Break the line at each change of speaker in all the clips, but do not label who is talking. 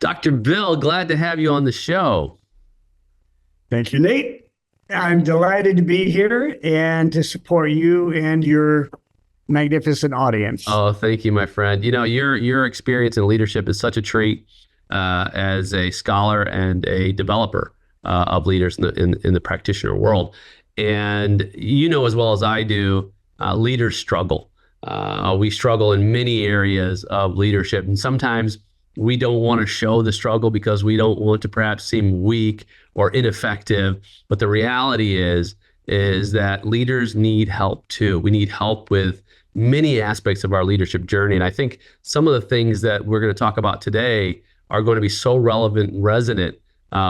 Dr. Bill, glad to have you on the show.
Thank you, Nate. I'm delighted to be here and to support you and your magnificent audience.
Oh, thank you, my friend. You know, your experience in leadership is such a treat as a scholar and a developer of leaders in the practitioner world. And you know as well as I do, leaders struggle. We struggle in many areas of leadership, and sometimes we don't want to show the struggle because we don't want to perhaps seem weak or ineffective. But the reality is that leaders need help too. We need help with many aspects of our leadership journey. And I think some of the things that we're going to talk about today are going to be so relevant and resonant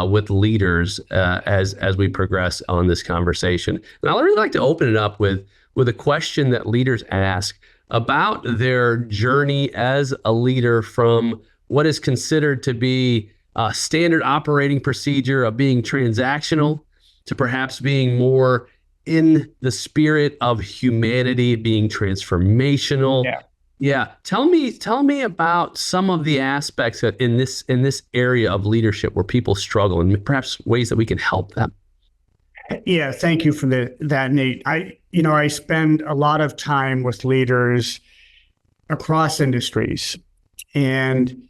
with leaders as we progress on this conversation. And I'd really like to open it up with a question that leaders ask about their journey as a leader from what is considered to be a standard operating procedure of being transactional to perhaps being more in the spirit of humanity, being transformational.
Yeah.
Yeah. Tell me about some of the aspects that in this area of leadership where people struggle and perhaps ways that we can help them.
Yeah, thank you for that, Nate. I spend a lot of time with leaders across industries, and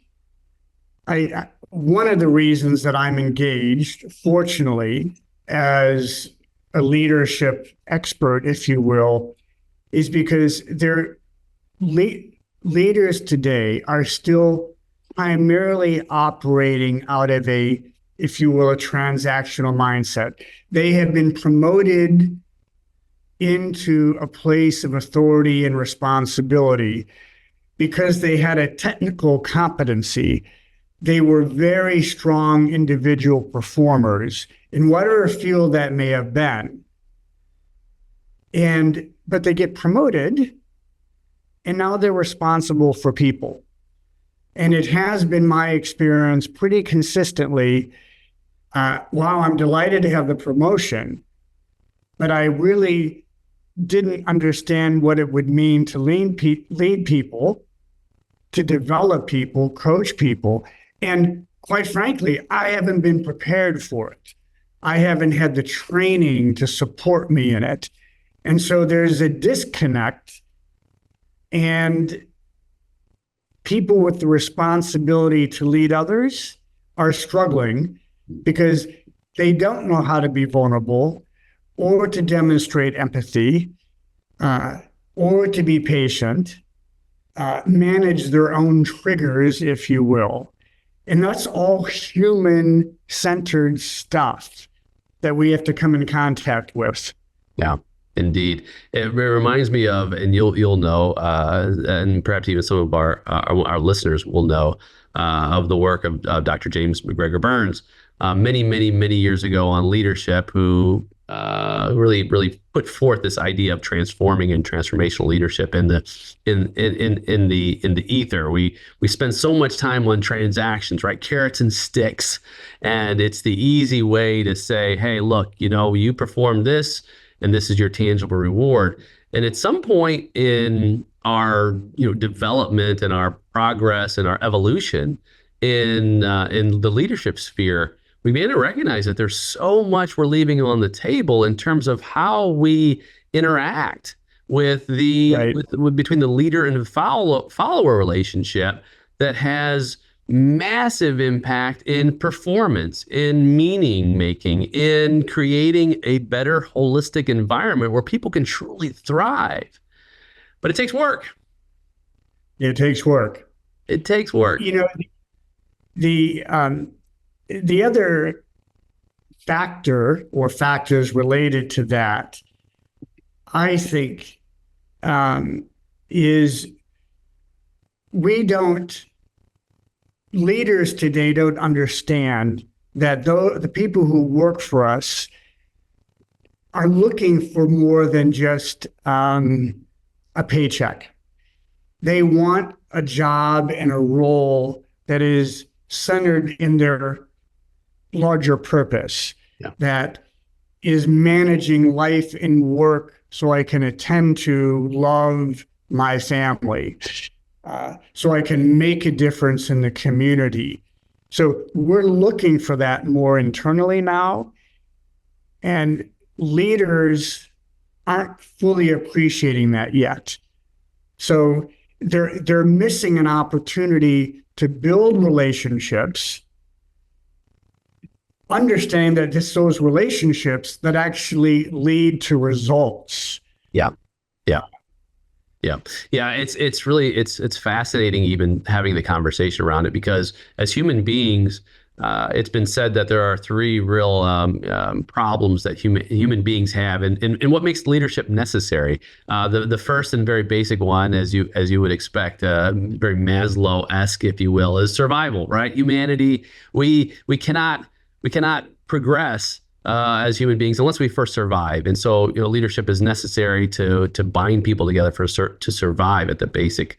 one of the reasons that I'm engaged, fortunately, as a leadership expert, if you will, is because leaders today are still primarily operating out of if you will, a transactional mindset. They have been promoted into a place of authority and responsibility because they had a technical competency. They were very strong individual performers in whatever field that may have been. But they get promoted, and now they're responsible for people. And it has been my experience pretty consistently, while I'm delighted to have the promotion, but I really didn't understand what it would mean to lead people, to develop people, coach people. And quite frankly, I haven't been prepared for it. I haven't had the training to support me in it. And so there's a disconnect, and people with the responsibility to lead others are struggling because they don't know how to be vulnerable or to demonstrate empathy or to be patient, manage their own triggers, if you will. And that's all human-centered stuff that we have to come in contact with.
Yeah. Indeed, it reminds me of, and you'll know, and perhaps even some of our listeners will know of the work of Dr. James McGregor Burns many years ago on leadership, who really put forth this idea of transforming and transformational leadership in the ether. We spend so much time on transactions, right? Carrots and sticks, and it's the easy way to say, hey, look, you perform this, and this is your tangible reward. And at some point in our development and our progress and our evolution in the leadership sphere, we began to recognize that there's so much we're leaving on the table in terms of how we interact with between the leader and the follower relationship that has massive impact in performance, in meaning making, in creating a better holistic environment where people can truly thrive. But it takes work.
It takes work.
It takes work.
The other factor or factors related to that, I think, is leaders today don't understand that the people who work for us are looking for more than just a paycheck. They want a job and a role that is centered in their larger purpose, that is managing life and work so I can attend to, love my family, so I can make a difference in the community, So we're looking for that more internally now. And leaders aren't fully appreciating that yet. So they're missing an opportunity to build relationships, understand that it's those relationships that actually lead to results.
Yeah. Yeah. Yeah. Yeah. It's fascinating even having the conversation around it, because as human beings, it's been said that there are three real problems that human beings have, and what makes leadership necessary. The first and very basic one, as you would expect, very Maslow-esque, if you will, is survival. Right? Humanity, we cannot progress as human beings unless we first survive, and so leadership is necessary to bind people together to survive at the basic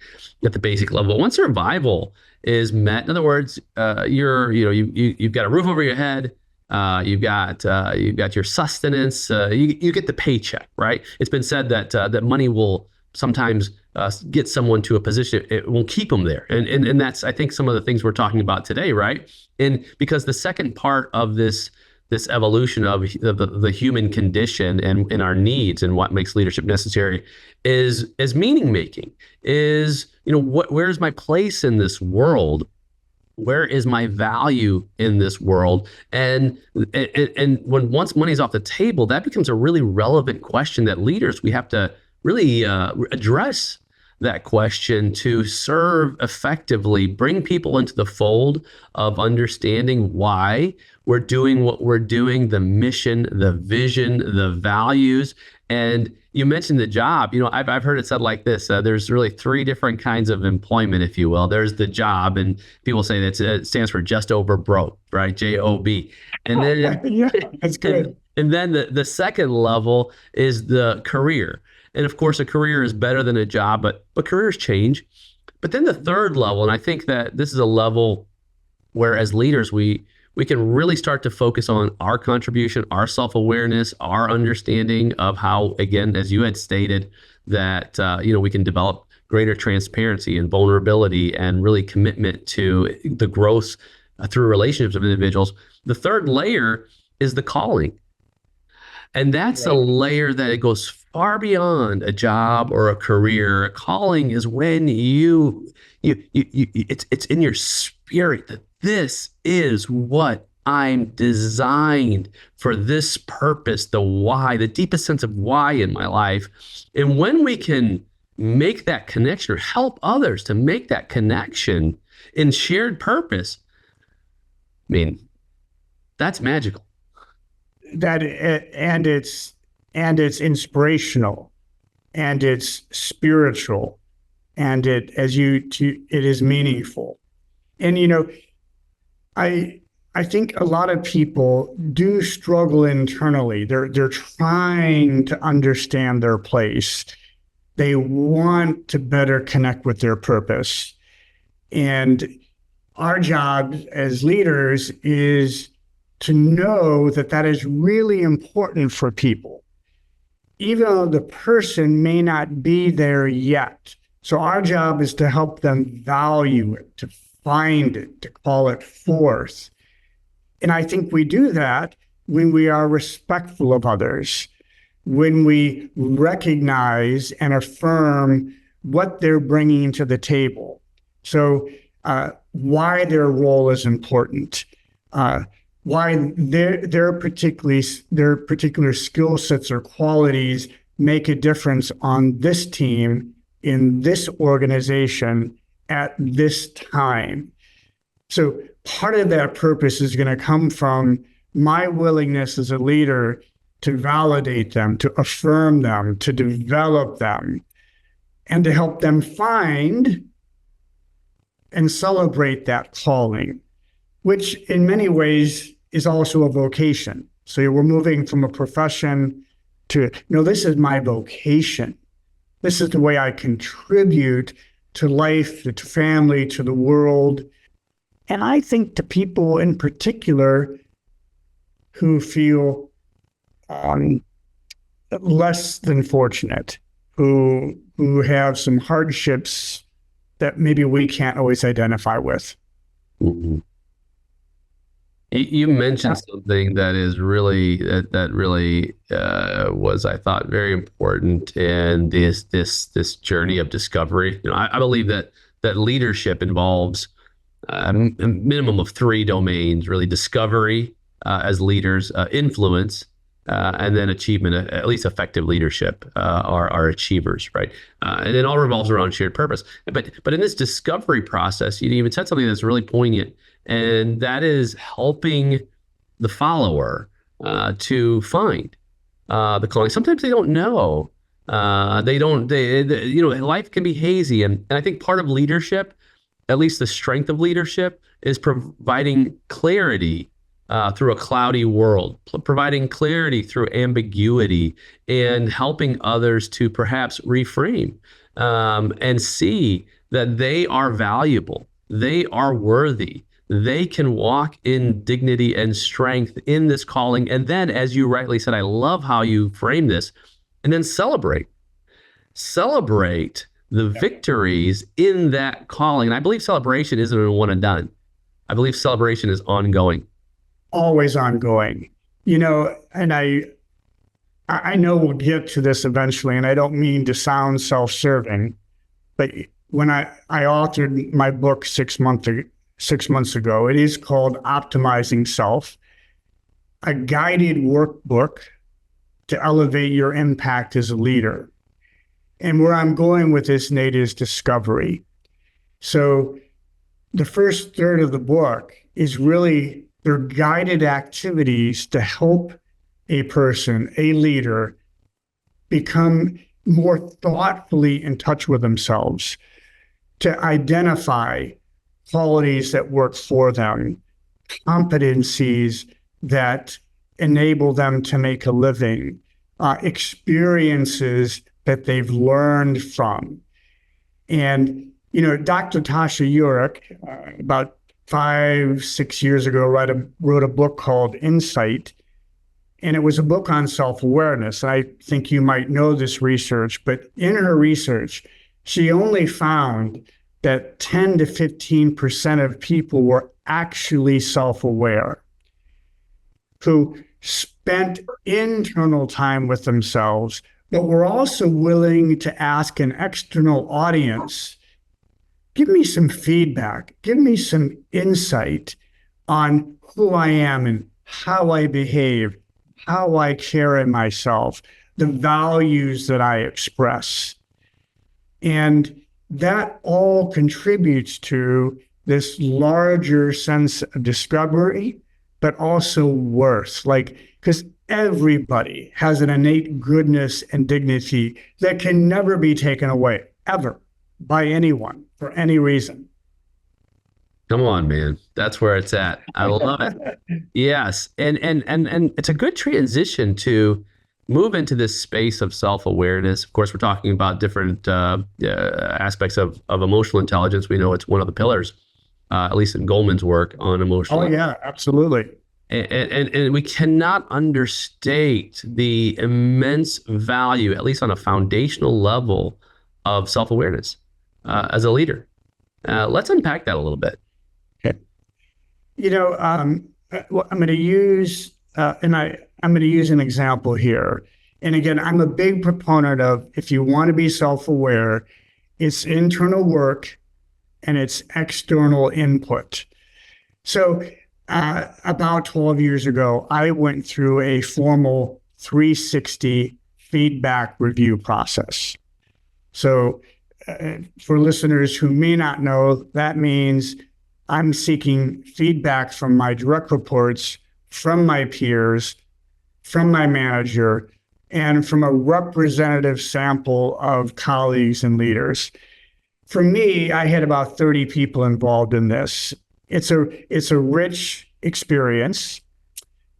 level. Once survival is met, in other words, you've got a roof over your head, you've got your sustenance, you get the paycheck, right? It's been said that money will sometimes get someone to a position, it won't keep them there, and that's, I think, some of the things we're talking about today, right? And because the second part of this evolution of the human condition and our needs and what makes leadership necessary is meaning making, is where's my place in this world, where is my value in this world, and when once money's off the table, that becomes a really relevant question that leaders, we have to really address that question to serve effectively, bring people into the fold of understanding why we're doing what we're doing, the mission, the vision, the values. And you mentioned the job. I've heard it said like this: there's really three different kinds of employment, if you will. There's the job, and people say that it stands for just over broke, right? JOB. And then
Yeah, that's good.
and then the second level is the career. And of course, a career is better than a job, but careers change. But then the third level, and I think that this is a level where, as leaders, we can really start to focus on our contribution, our self-awareness, our understanding of how, again, as you had stated, that we can develop greater transparency and vulnerability and really commitment to the growth through relationships of individuals. The third layer is the calling. And that's a layer that it goes far beyond a job or a career. A calling is when it's in your spirit that this is what I'm designed for, this purpose, the why, the deepest sense of why in my life. And when we can make that connection or help others to make that connection in shared purpose, I mean, that's magical.
And it's inspirational, and it's spiritual, and it is meaningful. And I think a lot of people do struggle internally. They're trying to understand their place. They want to better connect with their purpose. And our job as leaders is to know that is really important for people, even though the person may not be there yet. So our job is to help them value it, to find it, to call it forth. And I think we do that when we are respectful of others, when we recognize and affirm what they're bringing to the table. So why their role is important, why their particular skill sets or qualities make a difference on this team, in this organization, at this time. So part of that purpose is going to come from my willingness as a leader to validate them, to affirm them, to develop them, and to help them find and celebrate that calling, which in many ways is also a vocation. So we're moving from a profession to, this is my vocation. This is the way I contribute to life, to family, to the world. And I think to people in particular who feel less than fortunate, who have some hardships that maybe we can't always identify with.
Mm-hmm. You mentioned something that is really that really was, I thought, very important in this journey of discovery. I believe that leadership involves a minimum of three domains: really, discovery as leaders, influence, and then achievement. At least effective leadership are achievers, right? And it all revolves around shared purpose. But in this discovery process, you even said something that's really poignant, and that is helping the follower to find the calling. Sometimes they don't know. They don't. Life can be hazy, and I think part of leadership, at least the strength of leadership, is providing clarity through a cloudy world, providing clarity through ambiguity, and helping others to perhaps reframe and see that they are valuable, they are worthy, they can walk in dignity and strength in this calling. And then, as you rightly said, I love how you frame this, and then celebrate the victories in that calling. And I believe celebration isn't a one and done. I believe celebration is ongoing.
Always ongoing. And I know we'll get to this eventually, and I don't mean to sound self-serving, but when I authored my book 6 months ago, it is called Optimizing Self, a guided workbook to elevate your impact as a leader. And where I'm going with this, Nate, is discovery. So the first third of the book is really their guided activities to help a person, a leader, become more thoughtfully in touch with themselves, to identify qualities that work for them, competencies that enable them to make a living, experiences that they've learned from. And, Dr. Tasha Eurich, about 5-6 years ago, wrote a book called Insight. And it was a book on self-awareness. I think you might know this research, but in her research, she only found that 10 to 15% of people were actually self-aware, who spent internal time with themselves, but were also willing to ask an external audience, give me some feedback, give me some insight on who I am and how I behave, how I carry myself, the values that I express. And that all contributes to this larger sense of discovery, but also worth. Because everybody has an innate goodness and dignity that can never be taken away, ever, by anyone, for any reason.
Come on, man. That's where it's at. I love it. Yes. And it's a good transition to move into this space of self-awareness. Of course, we're talking about different aspects of emotional intelligence. We know it's one of the pillars, at least in Goleman's work on emotional.
Oh, yeah, absolutely.
And we cannot understate the immense value, at least on a foundational level, of self-awareness as a leader. Let's unpack that a little bit.
Okay. I'm going to use, I'm going to use an example here. And again, I'm a big proponent of, if you want to be self-aware, it's internal work and it's external input. So about 12 years ago, I went through a formal 360 feedback review process. So for listeners who may not know, that means I'm seeking feedback from my direct reports, from my peers, from my manager, and from a representative sample of colleagues and leaders. For me, I had about 30 people involved in this. It's a rich experience.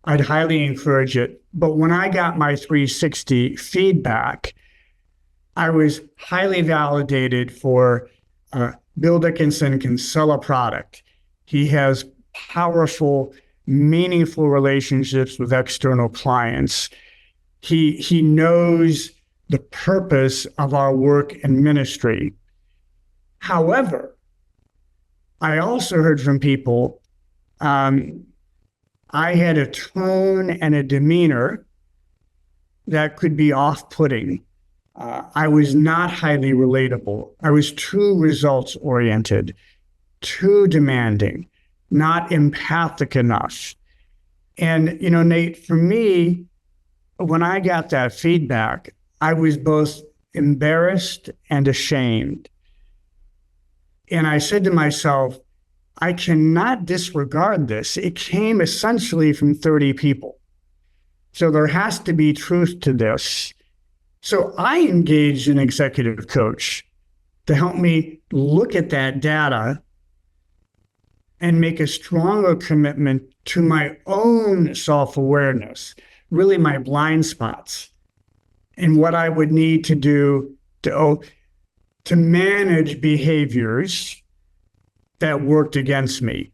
I'd highly encourage it. But when I got my 360 feedback, I was highly validated for Bill Dickinson can sell a product. He has powerful, meaningful relationships with external clients. He knows the purpose of our work and ministry. However, I also heard from people I had a tone and a demeanor that could be off-putting. I was not highly relatable. I was too results oriented, too demanding, not empathic enough. And, Nate, for me, when I got that feedback, I was both embarrassed and ashamed. And I said to myself, I cannot disregard this. It came essentially from 30 people. So there has to be truth to this. So I engaged an executive coach to help me look at that data and make a stronger commitment to my own self-awareness, really my blind spots, and what I would need to do to manage behaviors that worked against me.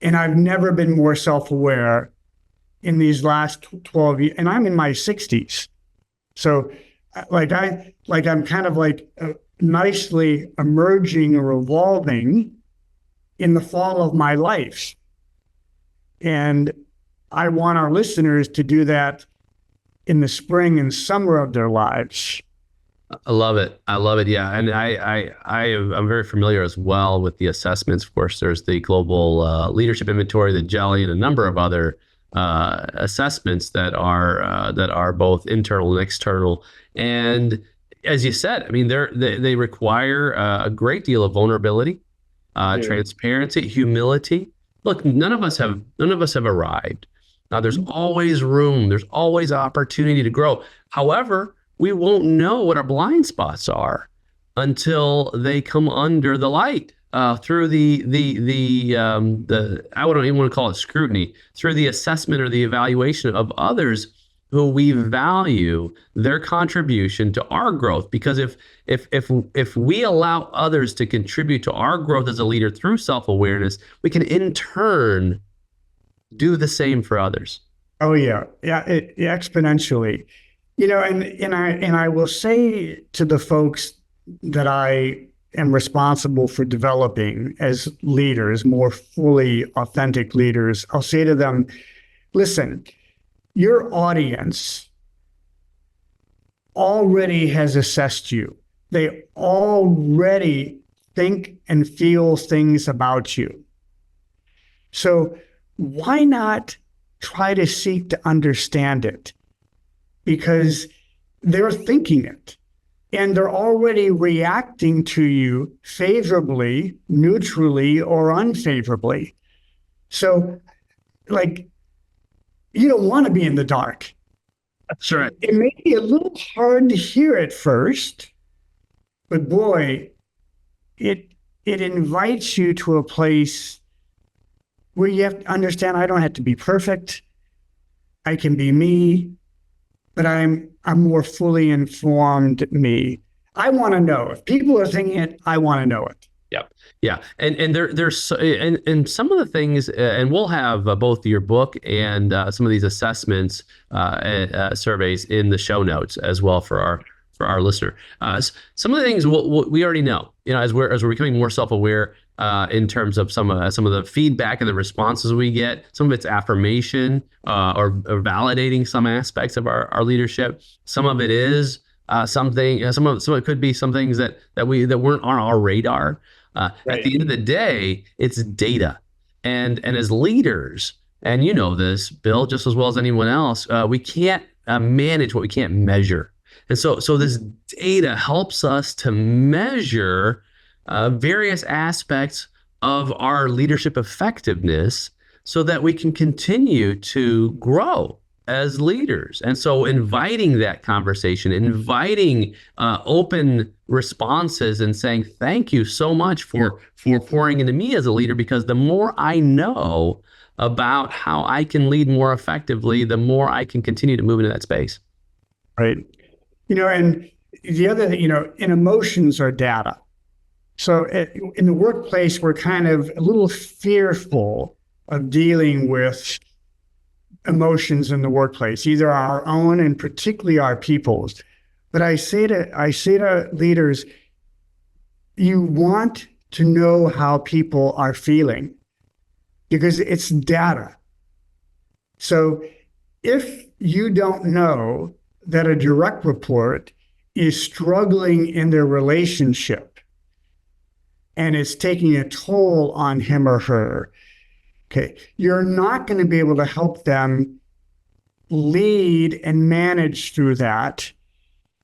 And I've never been more self-aware in these last 12 years, and I'm in my 60s. So I'm kind of like nicely emerging or evolving in the fall of my life. And I want our listeners to do that in the spring and summer of their lives.
I love it. I love it. Yeah. And I'm very familiar as well with the assessments. Of course, there's the global leadership inventory, the Jelly, and a number of other assessments that are both internal and external. And as you said, I mean, they require a great deal of vulnerability, transparency, humility. Look, none of us have arrived. Now, there's always room. There's always opportunity to grow. However, we won't know what our blind spots are until they come under the light through the I don't even want to call it scrutiny, through the assessment or the evaluation of others who we value their contribution to our growth. Because if we allow others to contribute to our growth as a leader through self-awareness, we can in turn do the same for others.
Oh yeah, exponentially. And I will say to the folks that I am responsible for developing as leaders, more fully authentic leaders, I'll say to them, listen, your audience already has assessed you. They already think and feel things about you. So why not try to seek to understand it? Because they're thinking it and they're already reacting to you favorably, neutrally, or unfavorably. So, you don't want to be in the dark.
That's right.
It may be a little hard to hear at first, but boy, it invites you to a place where you have to understand I don't have to be perfect. I can be me. But I'm more fully informed me. I want to know. If people are thinking it, I want to know it.
Yeah. And there's and some of the things, and we'll have both your book and some of these assessments, surveys in the show notes as well for our listener. Some of the things we already know, as we're becoming more self-aware, in terms of some of the feedback and the responses we get. Some of it's affirmation or validating some aspects of our leadership. Some of it is something. Some of it could be some things that weren't on our radar. Right. At the end of the day, it's data, and as leaders, and you know this, Bill, just as well as anyone else, we can't manage what we can't measure. And so this data helps us to measure various aspects of our leadership effectiveness so that we can continue to grow as leaders. And so inviting that conversation, inviting open responses and saying, thank you so much for pouring into me as a leader, because the more I know about how I can lead more effectively, the more I can continue to move into that space.
Right. And the other thing, and emotions are data. So in the workplace, we're kind of a little fearful of dealing with emotions in the workplace, either our own and particularly our people's. But I say to leaders, you want to know how people are feeling because it's data. So if you don't know that a direct report is struggling in their relationship and it's taking a toll on him or her, okay, you're not going to be able to help them lead and manage through that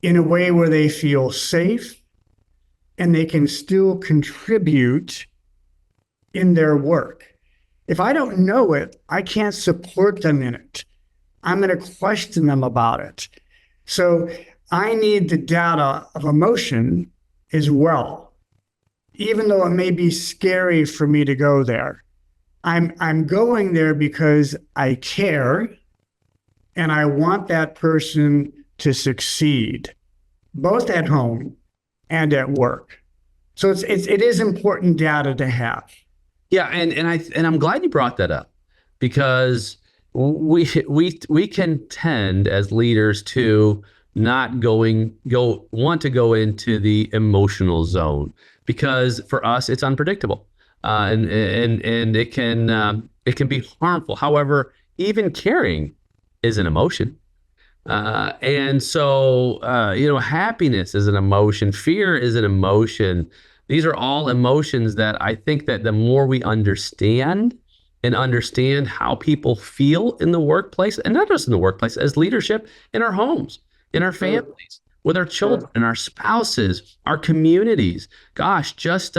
in a way where they feel safe and they can still contribute in their work. If I don't know it, I can't support them in it. I'm going to question them about it. So I need the data of emotion as well, even though it may be scary for me to go there. I'm going there because I care and I want that person to succeed, both at home and at work. So it is important data to have.
Yeah, and I'm glad you brought that up, because we can tend as leaders to not want to go into the emotional zone, because for us it's unpredictable, and it can be harmful. However, even caring is an emotion. And so, happiness is an emotion, fear is an emotion. These are all emotions that I think that the more we understand and understand how people feel in the workplace, and not just in the workplace, as leadership, in our homes, in our families, with our children and our spouses, our communities. Gosh, just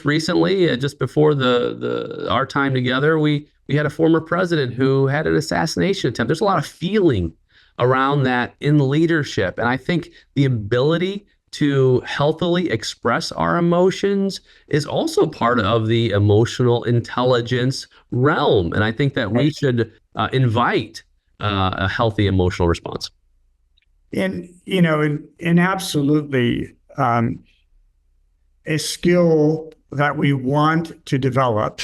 recently, just before the our time together, we had a former president who had an assassination attempt. There's a lot of feeling around that in leadership, and I think the ability to healthily express our emotions is also part of the emotional intelligence realm. And I think that we should invite a healthy emotional response.
And absolutely, a skill that we want to develop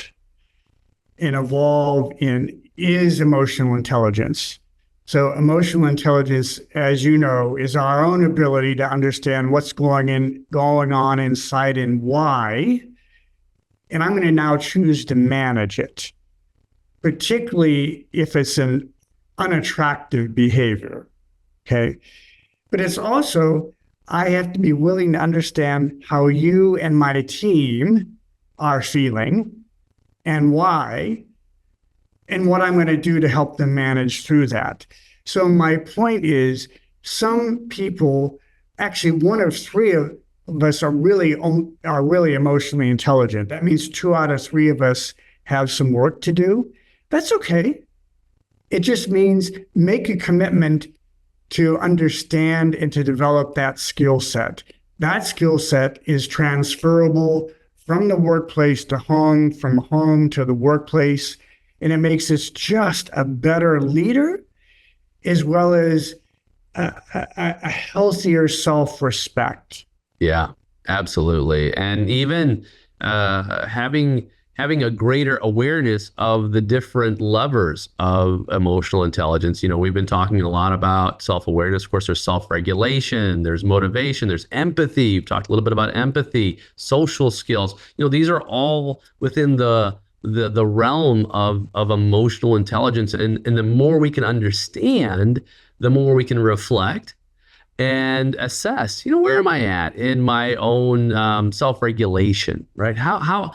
and evolve in is emotional intelligence. So emotional intelligence, as you know, is our own ability to understand what's going on inside and why. And I'm going to now choose to manage it, particularly if it's an unattractive behavior. Okay. But it's also, I have to be willing to understand how you and my team are feeling and why, and what I'm going to do to help them manage through that. So my point is, some people, actually one of three of us are really emotionally intelligent. That means 2 out of 3 of us have some work to do. That's okay. It just means make a commitment to understand and to develop that skill set. That skill set is transferable from the workplace to home, from home to the workplace. And it makes us just a better leader, as well as a healthier self-respect.
Yeah, absolutely. And even having a greater awareness of the different levers of emotional intelligence. We've been talking a lot about self-awareness. Of course, there's self-regulation, there's motivation, there's empathy. You've talked a little bit about empathy, social skills. These are all within the realm of emotional intelligence. And the more we can understand, the more we can reflect and assess, where am I at in my own self-regulation, right? How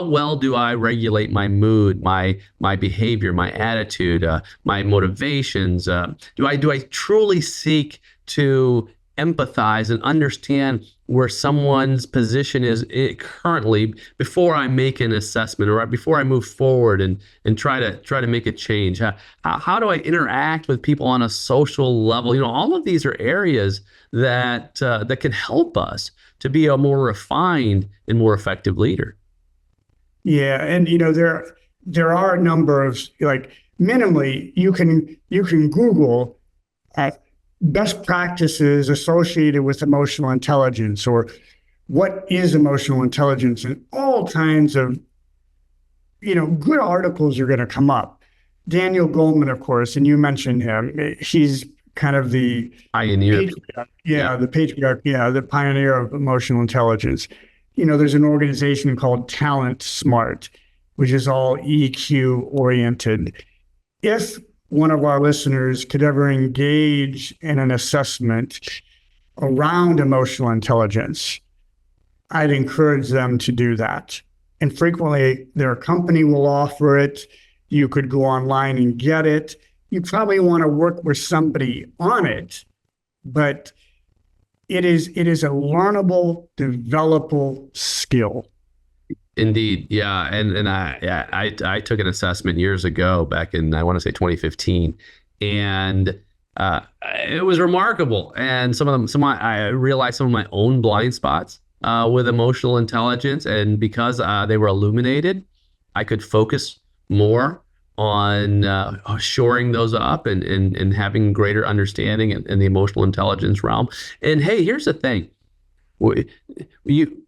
well do I regulate my mood, my behavior, my attitude, my motivations? Do I truly seek to empathize and understand where someone's position is currently before I make an assessment, or before I move forward and try to make a change? How do I interact with people on a social level? All of these are areas that can help us to be a more refined and more effective leader.
Yeah, and there are a number of, like, minimally you can Google best practices associated with emotional intelligence, or what is emotional intelligence, and all kinds of good articles are going to come up. Daniel Goleman, of course, and you mentioned him. He's kind of the
Pioneer.
The pioneer of emotional intelligence. There's an organization called Talent Smart, which is all EQ oriented. if one of our listeners could ever engage in an assessment around emotional intelligence, I'd encourage them to do that. And frequently, their company will offer it. You could go online and get it. You probably want to work with somebody on it, but it is a learnable, developable skill.
Indeed, yeah, and I took an assessment years ago, back in, I want to say, 2015, and it was remarkable. And some of them, I realized some of my own blind spots with emotional intelligence, and because they were illuminated, I could focus more on shoring those up and having greater understanding in the emotional intelligence realm. And hey, here's the thing. We, you,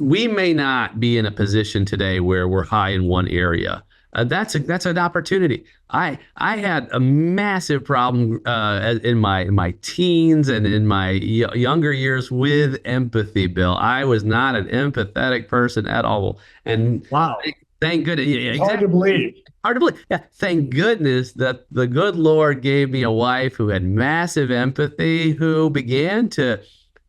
we may not be in a position today where we're high in one area. That's an opportunity. I had a massive problem in my teens and in my younger years with empathy, Bill. I was not an empathetic person at all, and
Wow.
thank goodness. Yeah,
It's hard to
exactly.
believe.
Hard to believe. Yeah, thank goodness that the good Lord gave me a wife who had massive empathy, who began to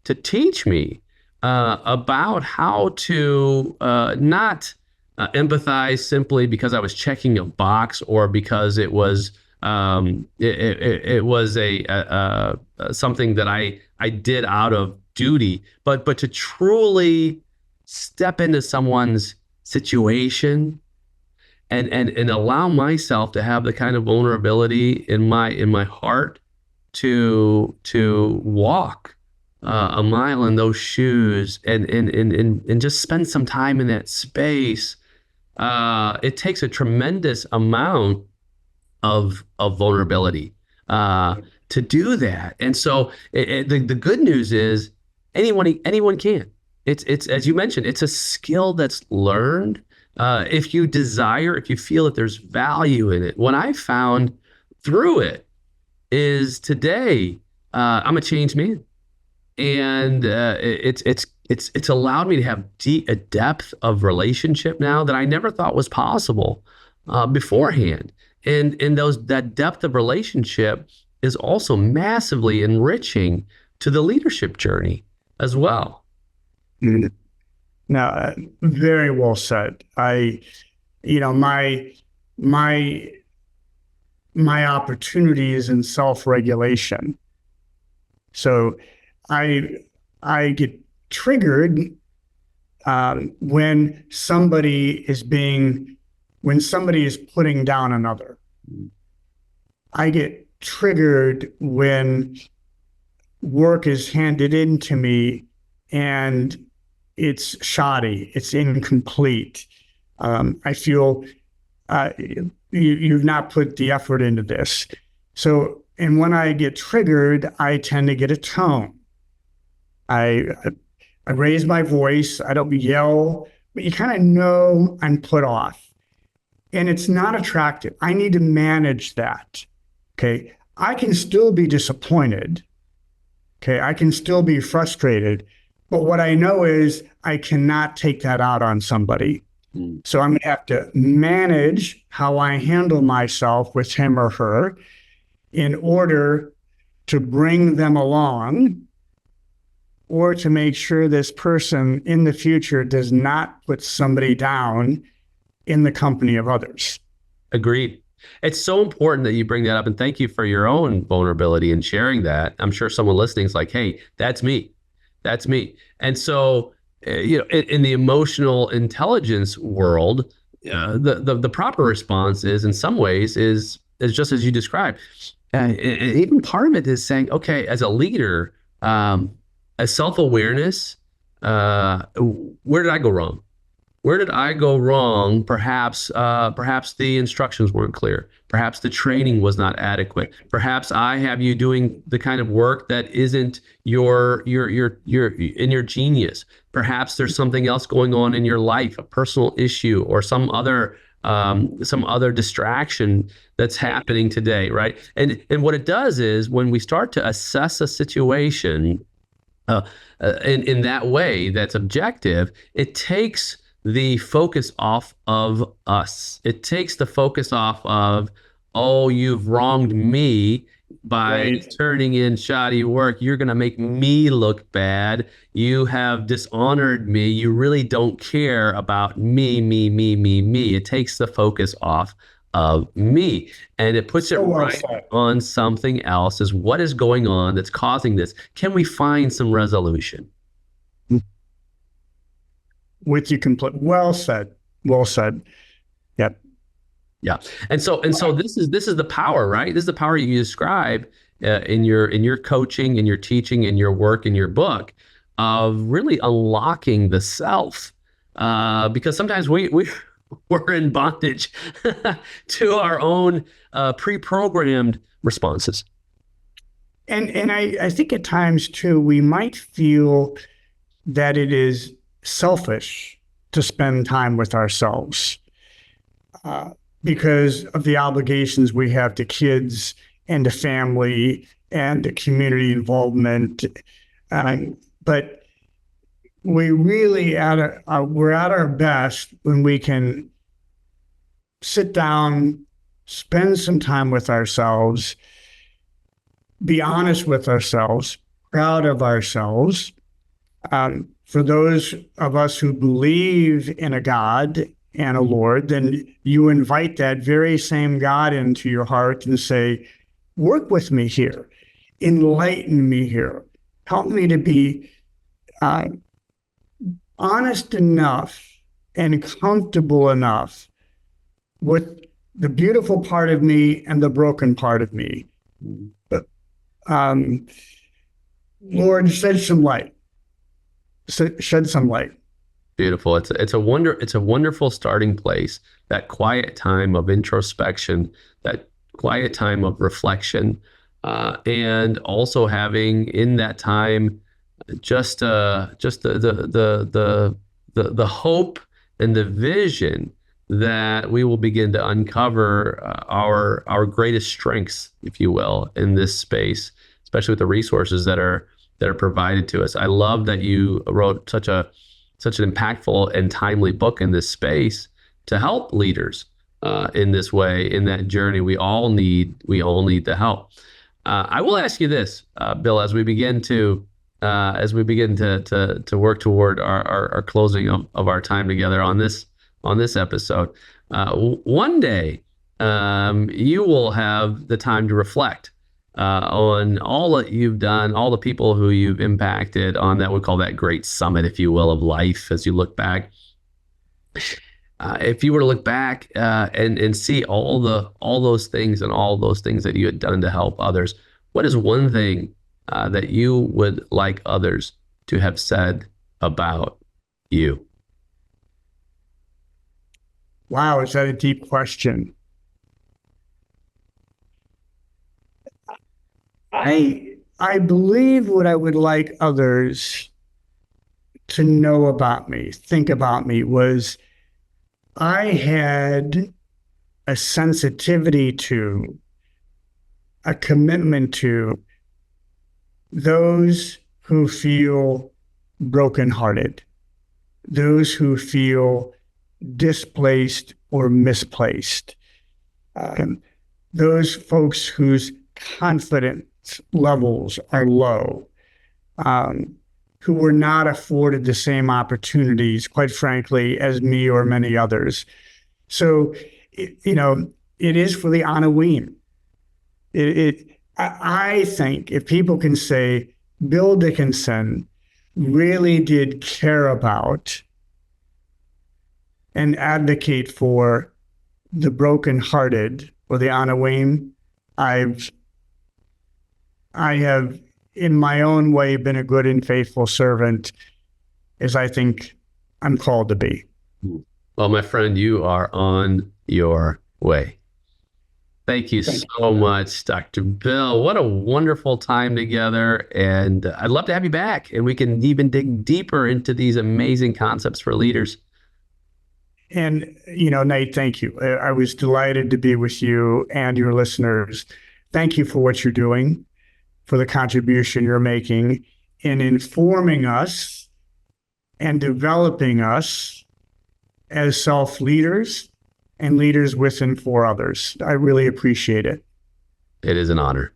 teach me about how to not empathize simply because I was checking a box or because it was a something that I did out of duty, but to truly step into someone's situation and allow myself to have the kind of vulnerability in my heart to walk a mile in those shoes and just spend some time in that space. It takes a tremendous amount of vulnerability to do that. And so the good news is anyone can. It's as you mentioned, it's a skill that's learned. If you desire, if you feel that there's value in it. What I found through it is today I'm a changed man, and it's allowed me to have a depth of relationship now that I never thought was possible beforehand. And that depth of relationship is also massively enriching to the leadership journey as well.
Mm. Now, very well said. You know, my my opportunities in self-regulation. So I I get triggered when somebody is putting down another. I get triggered when work is handed in to me and it's shoddy, it's incomplete. I feel you've not put the effort into this. So, and when I get triggered, I tend to get a tone. I I raise my voice. I don't yell, but you kind of know I'm put off, and it's not attractive. I need to manage that. Okay, I can still be disappointed. Okay, I can still be frustrated, but what I know is I cannot take that out on somebody.
Mm.
So I'm going to have to manage how I handle myself with him or her in order to bring them along or to make sure this person in the future does not put somebody down in the company of others.
Agreed. It's so important that you bring that up, and thank you for your own vulnerability and sharing that. I'm sure someone listening is like, "Hey, that's me. That's me." And so, in the emotional intelligence world, the proper response is, in some ways, is just as you described. Even part of it is saying, "Okay, as a leader, as self-awareness, where did I go wrong? Where did I go wrong? Perhaps the instructions weren't clear. Perhaps the training was not adequate. Perhaps I have you doing the kind of work that isn't your in your genius. Perhaps there's something else going on in your life, a personal issue or some other distraction that's happening today, right? And what it does is when we start to assess a situation in that way that's objective, it takes the focus off of us. It takes the focus off of oh, you've wronged me by
Right.
turning in shoddy work. You're going to make me look bad. You have dishonored me. You really don't care about me, me, me, me, me. It takes the focus off of me and it puts it
So well
right
said.
on something else is what is going on that's causing this. Can we find some resolution?
With you complete. Well said. Well said. Yep.
Yeah. And so this is the power, right? This is the power you describe in your coaching, in your teaching, in your work, in your book of really unlocking the self. Because sometimes we're in bondage to our own pre-programmed responses.
And I think at times too, we might feel that it is selfish to spend time with ourselves uh, because of the obligations we have to kids and to family and to community involvement. But we really we're at our best when we can sit down, spend some time with ourselves, be honest with ourselves, proud of ourselves. For those of us who believe in a God and a Lord, then you invite that very same God into your heart and say, work with me here, enlighten me here, help me to be uh, honest enough and comfortable enough with the beautiful part of me and the broken part of me. But Lord, shed some light. Shed some light.
Beautiful. It's a wonderful starting place. That quiet time of introspection, that quiet time of reflection, and also having in that time just the hope and the vision that we will begin to uncover our greatest strengths, if you will, in this space, especially with the resources that are provided to us. I love that you wrote such an impactful and timely book in this space to help leaders in this way in that journey. We all need the help. I will ask you this, Bill, as we begin to work toward our closing of our time together on this episode. One day, you will have the time to reflect on all that you've done, all the people who you've impacted on that we call that great summit, if you will, of life as you look back. If you were to look back and see all those things and all those things that you had done to help others, what is one thing that you would like others to have said about you?
Wow, is that a deep question? I believe what I would like others to know about me, think about me, was I had a sensitivity to, a commitment to those who feel brokenhearted, those who feel displaced or misplaced, those folks whose confidence levels are low, who were not afforded the same opportunities, quite frankly, as me or many others. So, it is for the unaware. I think if people can say Bill Dickinson really did care about and advocate for the brokenhearted or the unaware, I have, in my own way, been a good and faithful servant, as I think I'm called to be.
Well, my friend, you are on your way. Thank you so much, Dr. Bill. What a wonderful time together. And I'd love to have you back and we can even dig deeper into these amazing concepts for leaders.
And, Nate, thank you. I was delighted to be with you and your listeners. Thank you for what you're doing, for the contribution you're making in informing us and developing us as self-leaders and leaders with and for others. I really appreciate it.
It is an honor.